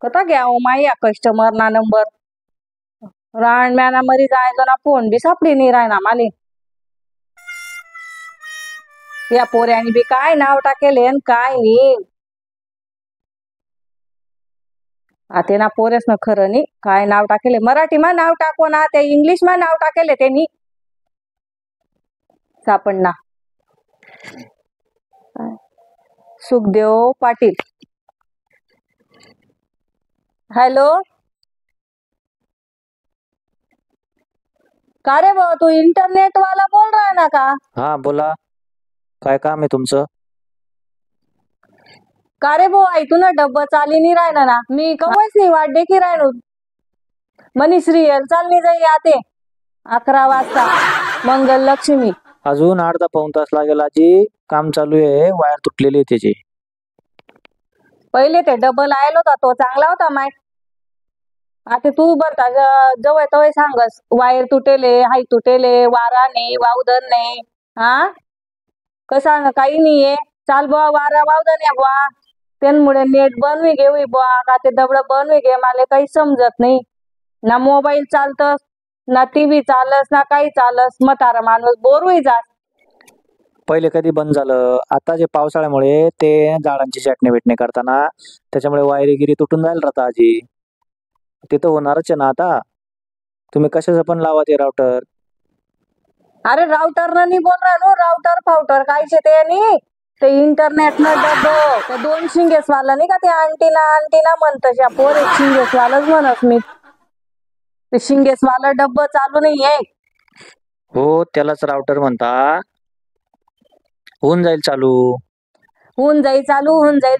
कता घ्या हो माई या कस्टमर ना नंबर रान म्याना मरी जायचो ना फोन बी सापडी नाही राय ना माले या पोऱ्यानी बी काय नाव टाकेले न काय नाही आता ना पोरेस न खरं नाही काय नाव टाकेले मराठी मा नाव टाको ना ते इंग्लिश मा नाव टाकेले त्यांनी सापडना सुखदेव पाटील हेलो का रे भाऊ तू इंटरनेट वाला बोल रहा है ना का हा बोला काय काम आहे तुमचं का रे भाऊ ऐकून डब्बा चाली नाही राहिला ना मी कवच नाही वाट देखी राहिलो मनी सिरियल चालली जाई आते 11 वाजता मंगल लक्ष्मी अजून अर्धा पाऊण तास लागेल आजी काम चालू आहे वायर तुटलेली आहे त्याची पहिले ते डबल आयल होता तो चांगला होता माय आता तू बरता जवळ तवय सांगस वायर तुटेले हाय तुटेले वारा नाही वावदन नाही हा कसा काही नाहीये चाल बुवा वारा वावदन आहे बुवा त्यांमुळे नेट बनवी घे बुवा का ते दबड बनवी घे मला काही समजत नाही ना मोबाईल चालतस ना टीव्ही चालस ना काही चालस म्हातारा माणूस बोर होई जात पहिले कधी बंद झालं आता जे पावसाळ्यामुळे ते झाडांची छाटणी भेटणे करताना त्याच्यामुळे वायरीगिरी तुटून जायला राहता आजी ते तर होणारच आहे ना आता तुम्ही कशाचं पण लावा ते राउटर अरे राउटर न नाही बोल रहा नो राउटर फाउटर कायचे ते नाही ते इंटरनेट न डब्बो ते 2 शिंगेस वाला नाही का ते अंटीना अंटीना म्हणतस या पोर शिंगेस वालाच म्हणत मी ते शिंगेस वाला डब्बा चालू नाहीये हो त्यालाच राउटर म्हणता होऊन जाईल चालू होऊन जाईल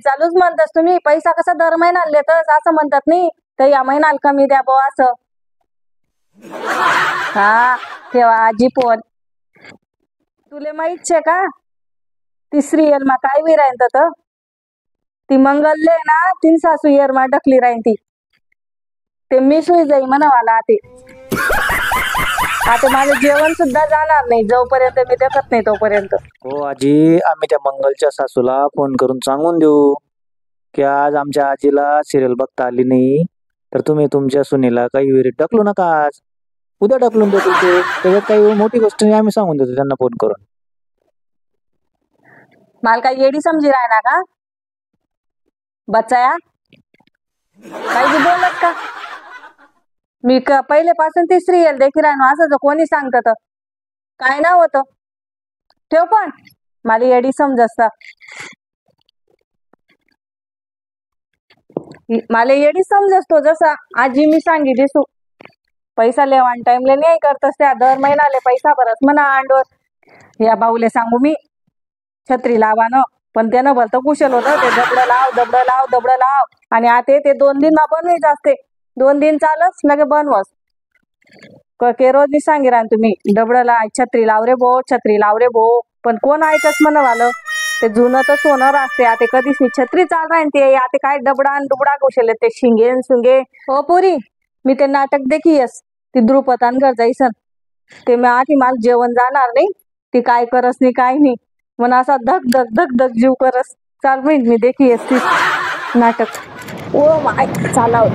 चालूच म्हणतस तुम्ही पैसा कसा दर महिन्याला देतस असं म्हणतात नाही तर या महिन्याला कमी द्या बुवा असं हा ठेवा आजी फोन तुले माहित छे का ती सिरियल मा काय वी राहीन तर ती मंगलले ना 3 सासू येर मा ढकली राहीन ती ते मिस होई जाई म्हणावाला आता माझं जेवण सुद्धा जाणार नाही जोपर्यंत मी देखत नाही तोपर्यंत हो आजी आम्ही त्या मंगलच्या सासूला फोन करून सांगून देऊ की आज आमच्या आजीला सिरियल बघता आली नाही तर तुम्ही तुमच्या सुनेला काही विहिरीत ढकलू नका आज उद्या ढकलून देतो ते त्याच्यात काही मोठी गोष्ट नाही आम्ही सांगून देतो त्यांना फोन करून मला काही येडी समजी राहिना का बच्चाया काही बी बोलत का मी पहिलेपासून ती सिरियल देखी राहिनो असं कोणी सांगत काय नाव होतं ठेव पण मला येडी समजत मला येडी समजतो जसा आजी मी सांगितली सू पैसा लेवान टाइमले नाही करतस त्या दर महिन्याले पैसा भरत म्हणा अंडोर या भाऊले सांगू मी छत्री लावानं पण त्यानं भलतं कुशल होतं ते दबड लाव आणि आता ते 2 दिन बनवायच असते 2 दिन चालच लगे बनवस के रोज मी सांगे रान तुम्ही दबडला छत्री लाव रे भो पण कोण ऐकस म्हणवालं ते जुनं तर सोनं असते आता कधीच नाही छत्री चाल राहीन ते आता काय डबडा दुबडा कौशल्य ते शिंगे सुंगे हो पुरी मी ते नाटक देखीयस ती द्रुपदान घर जाईसन ते मी आधी मला जेवण जाणार नाही ती काय करस नाही काय नाही म्हणून असा धक जीव करस चाल मी देखीयस ती नाटक ओ माय चालाव